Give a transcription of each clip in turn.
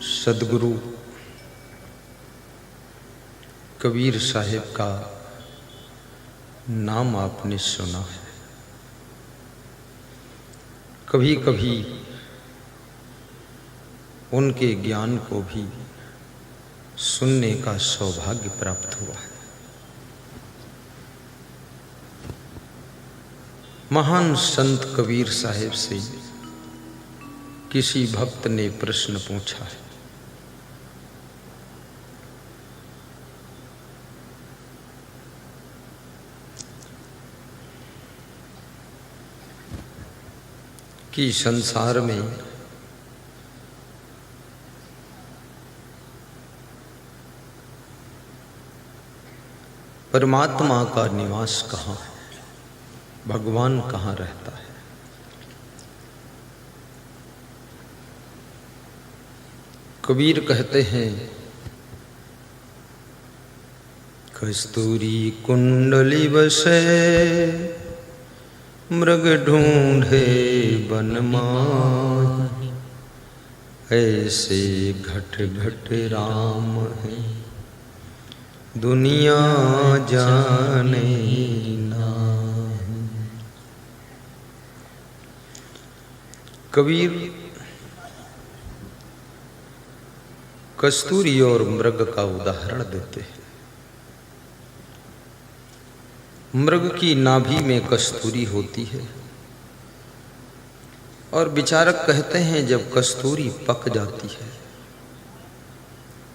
सदगुरु कबीर साहिब का नाम आपने सुना है। कभी कभी उनके ज्ञान को भी सुनने का सौभाग्य प्राप्त हुआ है। महान संत कबीर साहिब से किसी भक्त ने प्रश्न पूछा है, कि संसार में परमात्मा का निवास कहाँ है, भगवान कहाँ रहता है। कबीर कहते हैं, कस्तूरी कुंडली बसे मृग ढूंढे बन माही, ऐसे घट घट राम है दुनिया जाने नाही। कबीर कस्तूरी और मृग का उदाहरण देते हैं। मृग की नाभि में कस्तूरी होती है और विचारक कहते हैं जब कस्तूरी पक जाती है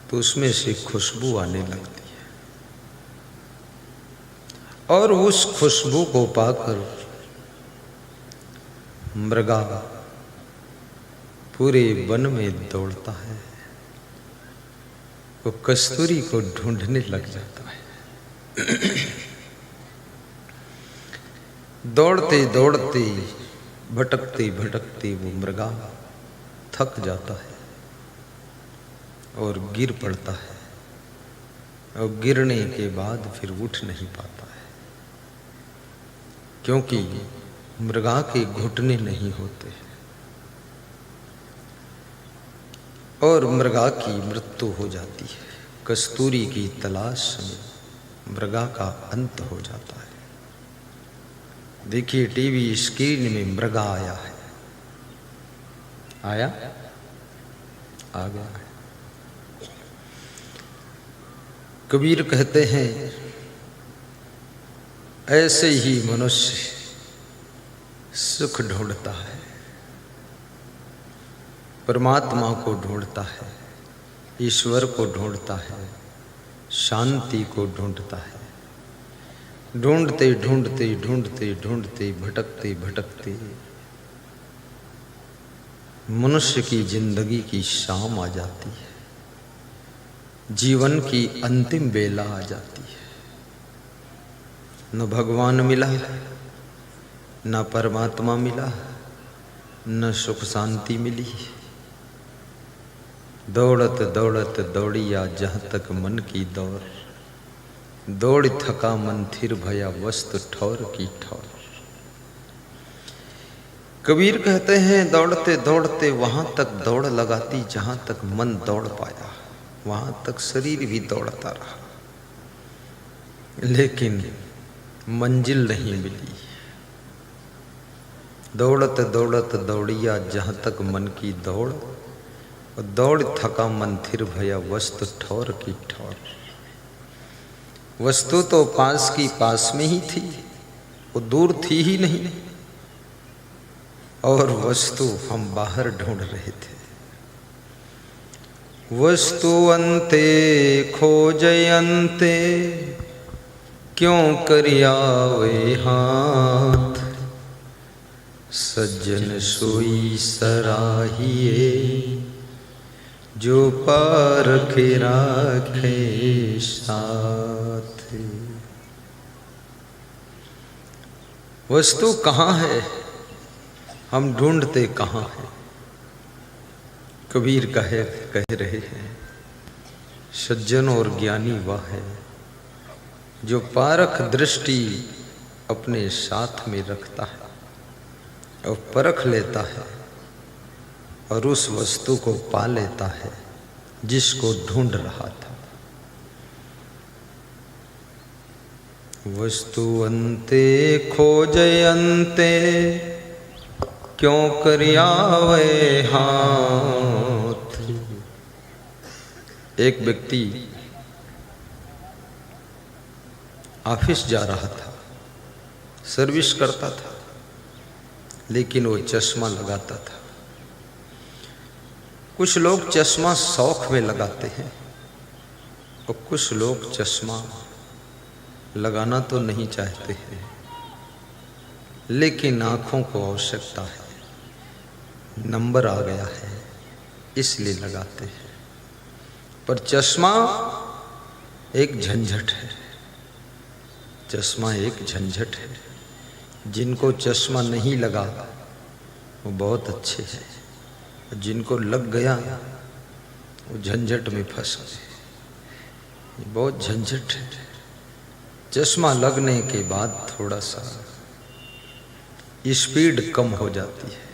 तो उसमें से खुशबू आने लगती है और उस खुशबू को पाकर मृगा पूरे वन में दौड़ता है, वो कस्तूरी को ढूंढने लग जाता है। दौड़ते दौड़ते भटकते भटकते वो मृगा थक जाता है और गिर पड़ता है और गिरने के बाद फिर उठ नहीं पाता है, क्योंकि मृगा के घुटने नहीं होते और मृगा की मृत्यु हो जाती है। कस्तूरी की तलाश में मृगा का अंत हो जाता है। देखिए टीवी स्क्रीन में मृगा आया है, आया आ गया है। कबीर कहते हैं, ऐसे ही मनुष्य सुख ढूंढता है, परमात्मा को ढूंढता है, ईश्वर को ढूंढता है, शांति को ढूंढता है। ढूंढते ढूंढते ढूंढते ढूंढते भटकते भटकते मनुष्य की जिंदगी की शाम आ जाती है, जीवन की अंतिम बेला आ जाती है। न भगवान मिला, न परमात्मा मिला, न सुख शांति मिली। दौड़त दौड़त दौड़िया जहाँ तक मन की दौड़, दौड़ थका मन थिर भया वस्तु ठौर की ठौर। कबीर कहते हैं, दौड़ते दौड़ते वहां तक दौड़ लगाती जहां तक मन दौड़ पाया, वहां तक शरीर भी दौड़ता रहा, लेकिन मंजिल नहीं मिली। दौड़त दौड़त दौड़िया जहां तक मन की दौड़, दौड़ थका मन थिर भया वस्तु ठौर की ठौर। वस्तु तो पास की पास में ही थी, वो दूर थी ही नहीं, और वस्तु हम बाहर ढूंढ रहे थे। वस्तु अंते खोजय अंते, क्यों करियावे हाथ, सज्जन सोई सराहिए, जो पारखे राखे साथ। वस्तु कहाँ है, हम ढूंढते कहाँ हैं। कबीर कह रहे हैं, सज्जन और ज्ञानी वह है जो पारख दृष्टि अपने साथ में रखता है और परख लेता है और उस वस्तु को पा लेता है जिसको ढूंढ रहा था। वस्तुअंते खोजयंते क्यों करियावे हाथ। एक व्यक्ति ऑफिस जा रहा था, सर्विस करता था, लेकिन वो चश्मा लगाता था। कुछ लोग चश्मा शौक में लगाते हैं और कुछ लोग चश्मा लगाना तो नहीं चाहते हैं, लेकिन आँखों को आवश्यकता है, नंबर आ गया है इसलिए लगाते हैं। पर चश्मा एक झंझट है, चश्मा एक झंझट है। जिनको चश्मा नहीं लगा वो बहुत अच्छे हैं, जिनको लग गया वो झंझट में फंस गए। बहुत झंझट है। चश्मा लगने के बाद थोड़ा सा स्पीड कम हो जाती है,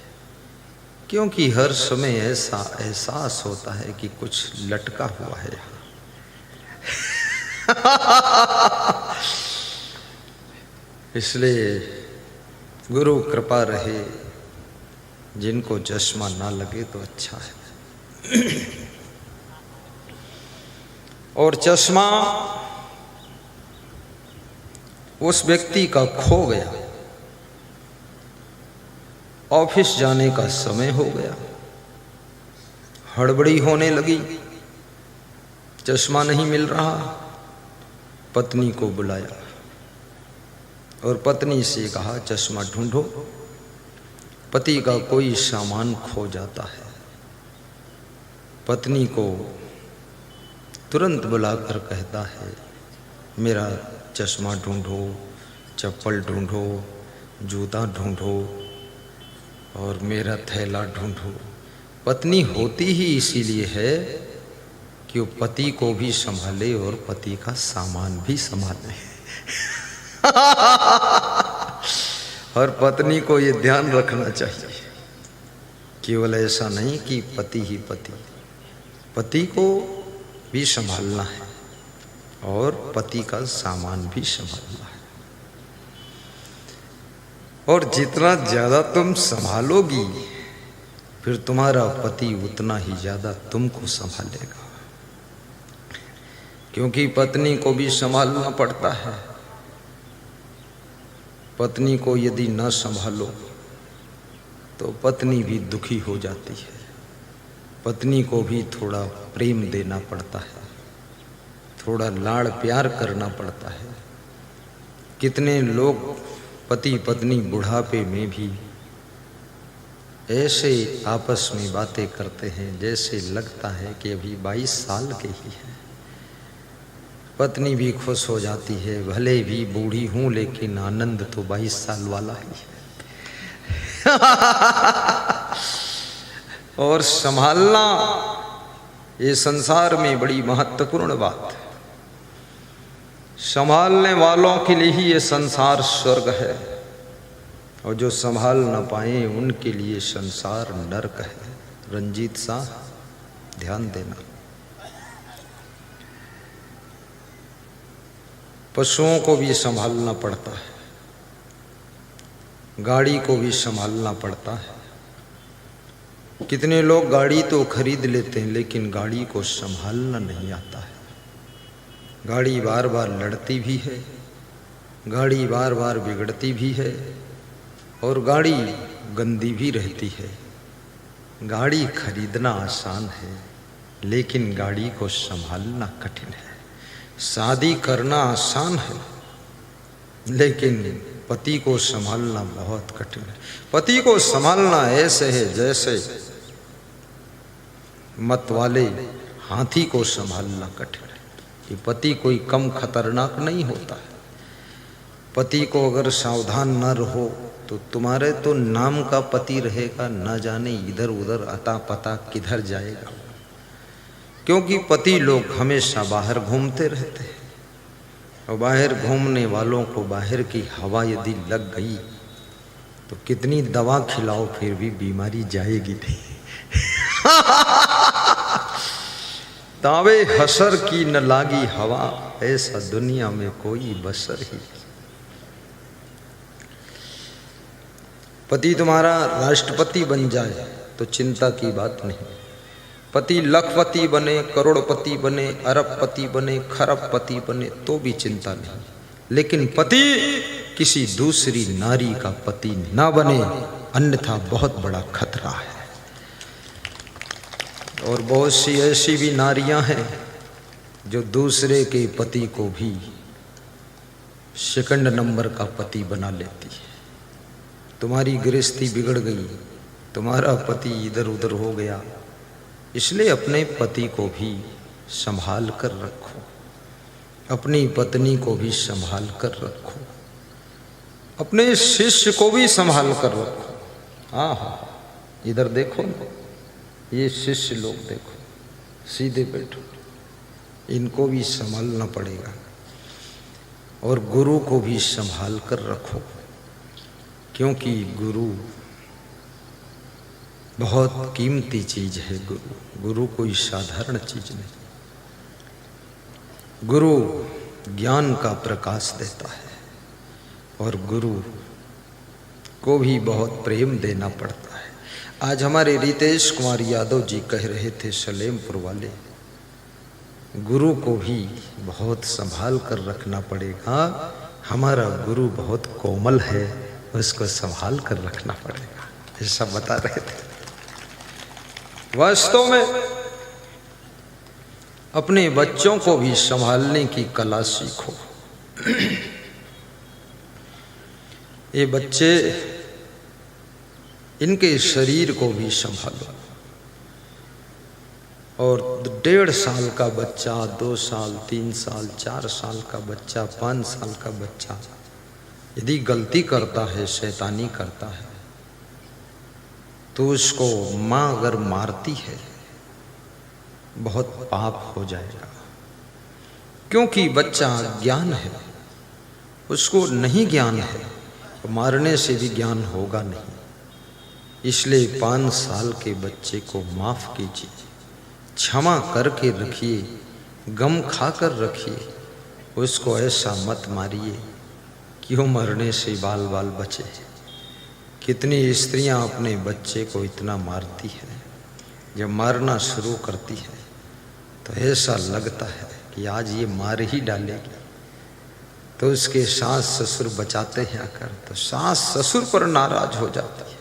क्योंकि हर समय ऐसा एहसास होता है कि कुछ लटका हुआ है। इसलिए गुरु कृपा रहे, जिनको चश्मा ना लगे तो अच्छा है। और चश्मा उस व्यक्ति का खो गया। ऑफिस जाने का समय हो गया, हड़बड़ी होने लगी, चश्मा नहीं मिल रहा। पत्नी को बुलाया और पत्नी से कहा चश्मा ढूंढो। पति का कोई सामान खो जाता है, पत्नी को तुरंत बुलाकर कहता है मेरा चश्मा ढूंढो, चप्पल ढूंढो, जूता ढूंढो और मेरा थैला ढूंढो। पत्नी होती ही इसीलिए है कि वो पति को भी संभाले और पति का सामान भी संभाले। और पत्नी को ये ध्यान रखना चाहिए, केवल ऐसा नहीं कि पति ही पति को भी संभालना है और पति का सामान भी संभालना है। और जितना ज्यादा तुम संभालोगी, फिर तुम्हारा पति उतना ही ज्यादा तुमको संभालेगा, क्योंकि पत्नी को भी संभालना पड़ता है। पत्नी को यदि न संभालो तो पत्नी भी दुखी हो जाती है, पत्नी को भी थोड़ा प्रेम देना पड़ता है, थोड़ा लाड़ प्यार करना पड़ता है। कितने लोग पति पत्नी बुढ़ापे में भी ऐसे आपस में बातें करते हैं जैसे लगता है कि अभी 22 साल के ही हैं। पत्नी भी खुश हो जाती है, भले भी बूढ़ी हूं लेकिन आनंद तो 22 साल वाला ही है। और संभालना ये संसार में बड़ी महत्वपूर्ण बात है। संभालने वालों के लिए ही ये संसार स्वर्ग है, और जो संभाल न पाए उनके लिए संसार नरक है। रंजीत साह ध्यान देना। पशुओं को भी संभालना पड़ता है, गाड़ी को भी संभालना पड़ता है। कितने लोग गाड़ी तो खरीद लेते हैं लेकिन गाड़ी को संभालना नहीं आता है। गाड़ी बार बार लड़ती भी है, गाड़ी बार बार बिगड़ती भी है, और गाड़ी गंदी भी रहती है। गाड़ी खरीदना आसान है लेकिन गाड़ी को संभालना कठिन है। शादी करना आसान है लेकिन पति को संभालना बहुत कठिन है। पति को संभालना ऐसे है जैसे मत वाले हाथी को संभालना कठिन है। कि पति कोई कम खतरनाक नहीं होता है। पति को अगर सावधान न रहो तो तुम्हारे तो नाम का पति रहेगा, न जाने इधर उधर अता पता किधर जाएगा। क्योंकि पति लोग हमेशा बाहर घूमते रहते हैं, और बाहर घूमने वालों को बाहर की हवा यदि लग गई तो कितनी दवा खिलाओ फिर भी बीमारी जाएगी नहीं। तावे हसर की न लागी हवा, ऐसा दुनिया में कोई बसर ही। पति तुम्हारा राष्ट्रपति बन जाए तो चिंता की बात नहीं, पति लखपति बने, करोड़पति बने, अरबपति बने, खरबपति बने तो भी चिंता नहीं, लेकिन पति किसी दूसरी नारी का पति ना बने, अन्यथा बहुत बड़ा खतरा है। और बहुत सी ऐसी भी नारियां हैं जो दूसरे के पति को भी सेकंड नंबर का पति बना लेती है। तुम्हारी गृहस्थी बिगड़ गई, तुम्हारा पति इधर उधर हो गया, इसलिए अपने पति को भी संभाल कर रखो, अपनी पत्नी को भी संभाल कर रखो, अपने शिष्य को भी संभाल कर रखो। हाँ हाँ, इधर देखो ना, ये शिष्य लोग देखो, सीधे बैठो, इनको भी संभालना पड़ेगा। और गुरु को भी संभाल कर रखो, क्योंकि गुरु बहुत कीमती चीज है। गुरु कोई साधारण चीज नहीं। गुरु ज्ञान का प्रकाश देता है और गुरु को भी बहुत प्रेम देना पड़ता है। आज हमारे रितेश कुमार यादव जी कह रहे थे, सलेमपुर वाले, गुरु को भी बहुत संभाल कर रखना पड़ेगा। हमारा गुरु बहुत कोमल है, उसको संभाल कर रखना पड़ेगा, ऐसा बता रहे थे। वास्तव में अपने बच्चों को भी संभालने की कला सीखो। ये बच्चे, इनके शरीर को भी संभालो। और 1.5 साल का बच्चा, 2 साल, 3 साल, 4 साल का बच्चा, 5 साल का बच्चा यदि गलती करता है, शैतानी करता है, तो उसको माँ अगर मारती है बहुत पाप हो जाएगा, क्योंकि बच्चा ज्ञान है, उसको नहीं ज्ञान है, तो मारने से भी ज्ञान होगा नहीं। इसलिए 5 साल के बच्चे को माफ कीजिए, क्षमा करके रखिए, गम खाकर रखिए, उसको ऐसा मत मारिए कि वो मरने से बाल बाल बचे। कितनी स्त्रियां अपने बच्चे को इतना मारती हैं, जब मारना शुरू करती है तो ऐसा लगता है कि आज ये मार ही डालेगी, तो उसके सास ससुर बचाते हैं आकर, तो सास ससुर पर नाराज हो जाती है।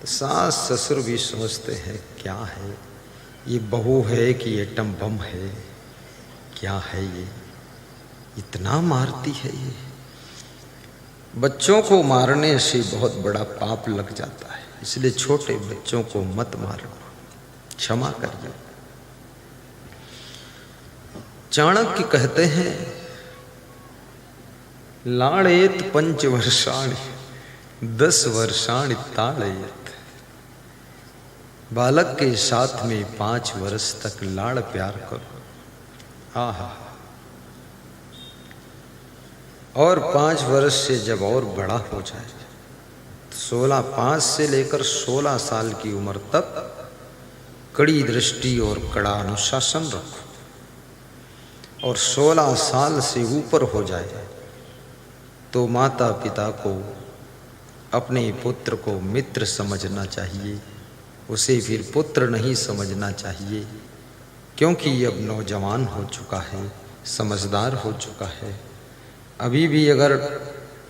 तो सास ससुर भी सोचते हैं क्या है ये, बहू है कि एटम बम है, क्या है ये, इतना मारती है ये। बच्चों को मारने से बहुत बड़ा पाप लग जाता है, इसलिए छोटे बच्चों को मत मारो, क्षमा करिए। चाणक्य कहते हैं, लाड़ेत 5 वर्षाणि 10 वर्षाणि ताड़येत। बालक के साथ में 5 वर्ष तक लाड़ प्यार करो। आहा, और 5 वर्ष से जब और बड़ा हो जाए, 5 से लेकर 16 साल की उम्र तक कड़ी दृष्टि और कड़ा अनुशासन रखो। और 16 साल से ऊपर हो जाए तो माता पिता को अपने पुत्र को मित्र समझना चाहिए, उसे फिर पुत्र नहीं समझना चाहिए, क्योंकि अब नौजवान हो चुका है, समझदार हो चुका है। अभी भी अगर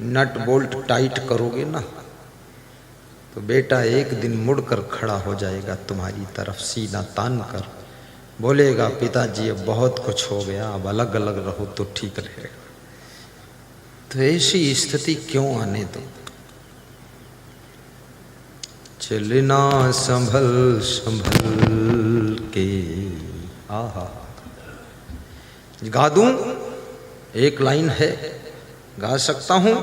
नट बोल्ट टाइट करोगे ना, तो बेटा एक दिन मुड़कर खड़ा हो जाएगा तुम्हारी तरफ, सीना तान कर बोलेगा, पिताजी अब बहुत कुछ हो गया, अब अलग अलग रहो तो ठीक रहेगा। तो ऐसी स्थिति क्यों आने दो। चलना संभल संभल के। आहा, गा दूं? एक लाइन है, गा सकता हूं?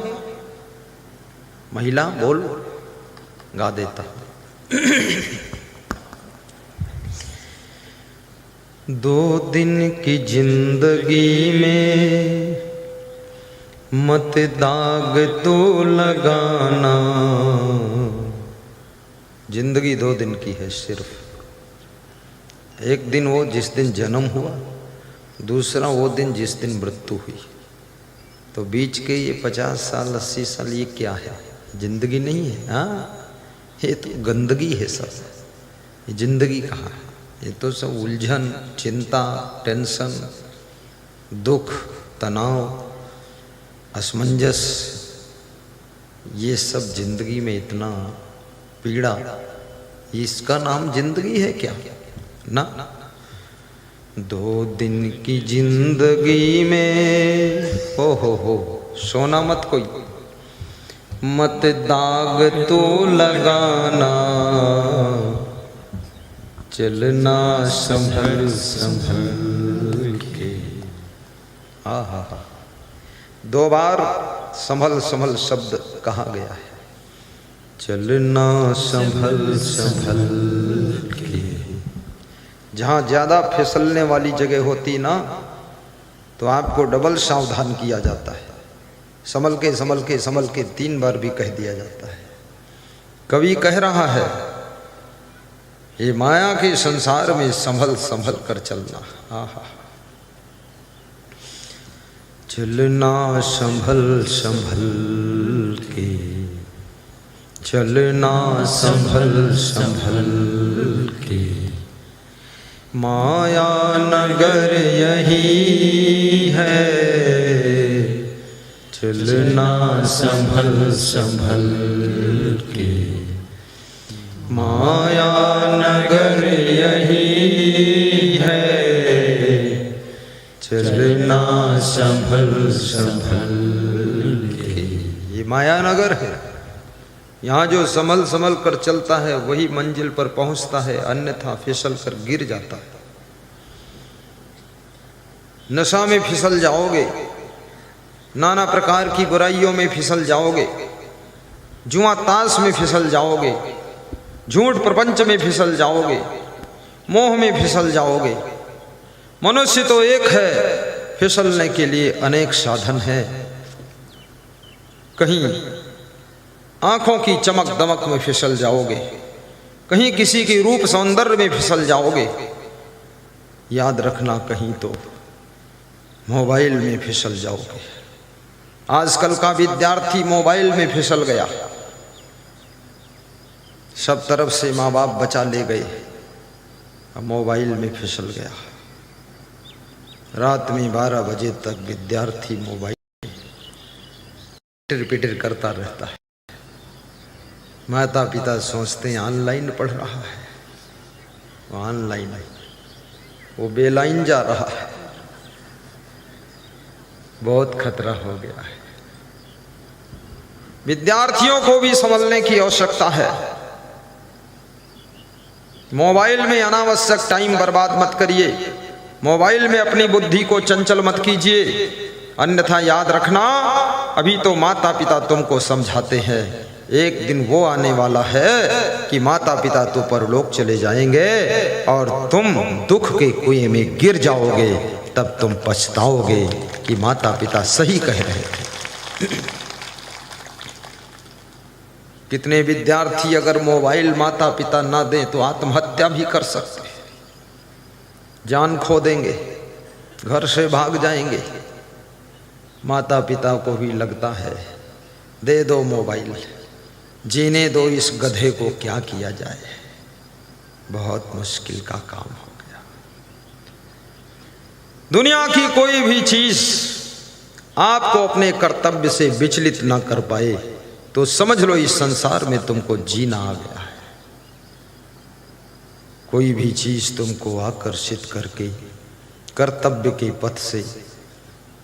महिला बोल, गा देता। 2 दिन की जिंदगी में मत दाग तो लगाना। जिंदगी 2 दिन की है सिर्फ, एक दिन वो जिस दिन जन्म हुआ, दूसरा वो दिन जिस दिन मृत्यु हुई। तो बीच के ये 50 साल 80 साल ये क्या है? जिंदगी नहीं है। हाँ, ये तो गंदगी है सब। ये जिंदगी कहाँ है? ये तो सब उलझन, चिंता, टेंशन, दुख, तनाव, असमंजस, ये सब जिंदगी में इतना पीड़ा, इसका नाम जिंदगी है क्या? ना। 2 दिन की जिंदगी में हो सोना मत कोई, मत दाग तो लगाना, चलना संभल संभल के। आहा, 2 बार संभल संभल शब्द कहा गया है। चलना संभल संभल के। जहाँ ज़्यादा फिसलने वाली जगह होती ना, तो आपको डबल सावधान किया जाता है। संभल के संभल के संभल के 3 बार भी कह दिया जाता है। कवि कह रहा है, ये माया के संसार में संभल संभल कर चलना। आहा, चलना संभल संभल के, चलना संभल संभल के। माया नगर यही है, चलना संभल संभल के। माया नगर यही है, चलना संभल संभल के। ये माया नगर है। यहाँ जो संभल संभल कर चलता है वही मंजिल पर पहुँचता है, अन्यथा फिसल कर गिर जाता है। नशा में फिसल जाओगे, नाना प्रकार की बुराइयों में फिसल जाओगे, जुआ ताश में फिसल जाओगे, झूठ प्रपंच में फिसल जाओगे, मोह में फिसल जाओगे। मनुष्य तो एक है, फिसलने के लिए अनेक साधन है। कहीं आंखों की चमक दमक में फिसल जाओगे, कहीं किसी की रूप सौंदर्य में फिसल जाओगे, याद रखना कहीं तो मोबाइल में फिसल जाओगे। आजकल का विद्यार्थी मोबाइल में फिसल गया, सब तरफ से माँ बाप बचा ले गए, अब मोबाइल में फिसल गया। रात में 12 बजे तक विद्यार्थी मोबाइल पिटर पिटर करता रहता है। माता पिता सोचते हैं ऑनलाइन पढ़ रहा है, वो ऑनलाइन, वो बेलाइन जा रहा है। बहुत खतरा हो गया है। विद्यार्थियों को भी संभलने की आवश्यकता है। मोबाइल में अनावश्यक टाइम बर्बाद मत करिए, मोबाइल में अपनी बुद्धि को चंचल मत कीजिए, अन्यथा याद रखना अभी तो माता पिता तुमको समझाते हैं, एक दिन वो आने वाला है कि माता पिता तो परलोक चले जाएंगे और तुम दुख के कुएं में गिर जाओगे, तब तुम पछताओगे कि माता पिता सही कह रहे थे। कितने विद्यार्थी अगर मोबाइल माता पिता ना दें तो आत्महत्या भी कर सकते हैं, जान खो देंगे, घर से भाग जाएंगे। माता पिता को भी लगता है दे दो मोबाइल, जीने दो इस गधे को, क्या किया जाए। बहुत मुश्किल का काम हो गया। दुनिया की कोई भी चीज आपको अपने कर्तव्य से विचलित ना कर पाए तो समझ लो इस संसार में तुमको जीना आ गया है। कोई भी चीज तुमको आकर्षित करके कर्तव्य के पथ से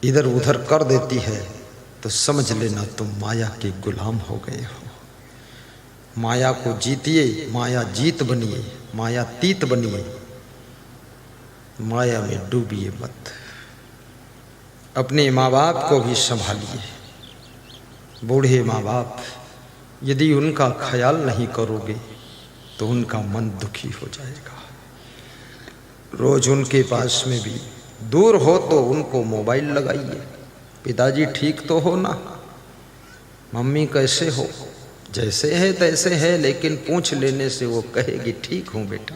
इधर उधर कर देती है तो समझ लेना तुम माया के गुलाम हो गए हो। माया को जीतिए, माया जीत बनिए, माया तीत बनिए, माया में डूबिए मत। अपने माँ बाप को भी संभालिए। बूढ़े माँ बाप, यदि उनका ख्याल नहीं करोगे तो उनका मन दुखी हो जाएगा। रोज उनके पास में भी दूर हो तो उनको मोबाइल लगाइए। पिताजी ठीक तो हो ना, मम्मी कैसे हो, जैसे है तैसे है, लेकिन पूछ लेने से वो कहेगी ठीक हूँ बेटा।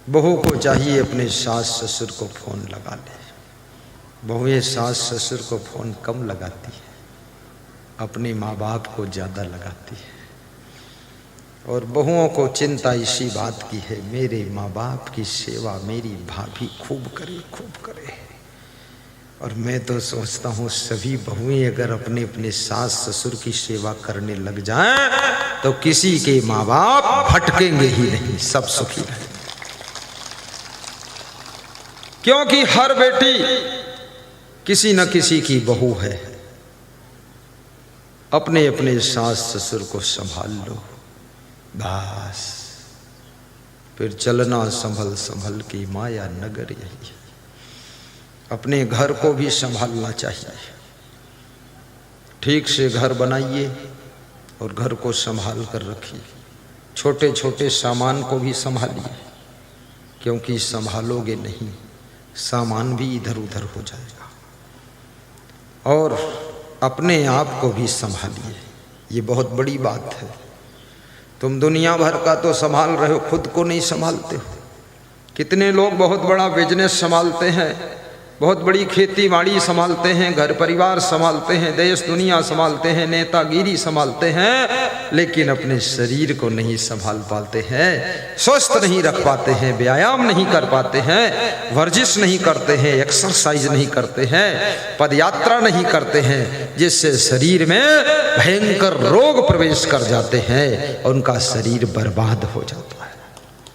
बहू को चाहिए अपने सास ससुर को फोन लगा ले। बहुएं सास ससुर को फोन कम लगाती है, अपने माँ बाप को ज़्यादा लगाती है। और बहुओं को चिंता इसी बात की है, मेरे माँ बाप की सेवा मेरी भाभी खूब करे। और मैं तो सोचता हूँ सभी बहुएं अगर अपने अपने सास ससुर की सेवा करने लग जाएं तो किसी के माँ बाप भटकेंगे ही नहीं, सब सुखी रहेंगे। क्योंकि हर बेटी किसी न किसी की बहू है। अपने अपने सास ससुर को संभाल लो, बस फिर चलना संभल संभल की माया नगर यही है। अपने घर को भी संभालना चाहिए, ठीक से घर बनाइए और घर को संभाल कर रखिए। छोटे छोटे सामान को भी संभालिए, क्योंकि संभालोगे नहीं सामान भी इधर उधर हो जाएगा। और अपने आप को भी संभालिए, ये बहुत बड़ी बात है। तुम दुनिया भर का तो संभाल रहे हो, खुद को नहीं संभालते हो। कितने लोग बहुत बड़ा बिजनेस संभालते हैं, बहुत बड़ी खेती बाड़ी संभालते हैं, घर परिवार संभालते हैं, देश दुनिया संभालते हैं, नेतागिरी संभालते हैं, लेकिन अपने शरीर को नहीं संभाल पाते हैं, स्वस्थ नहीं रख पाते हैं, व्यायाम नहीं कर पाते हैं, वर्जिश नहीं करते हैं, एक्सरसाइज नहीं करते हैं, पदयात्रा नहीं करते हैं, जिससे शरीर में भयंकर रोग प्रवेश कर जाते हैं और उनका शरीर बर्बाद हो जाता है।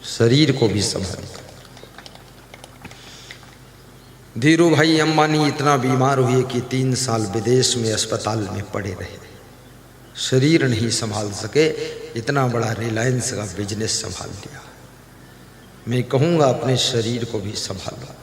शरीर को भी संभालिए। धीरू भाई अंबानी इतना बीमार हुए कि 3 साल विदेश में अस्पताल में पड़े रहे, शरीर नहीं संभाल सके, इतना बड़ा रिलायंस का बिजनेस संभाल लिया। मैं कहूँगा अपने शरीर को भी संभालो।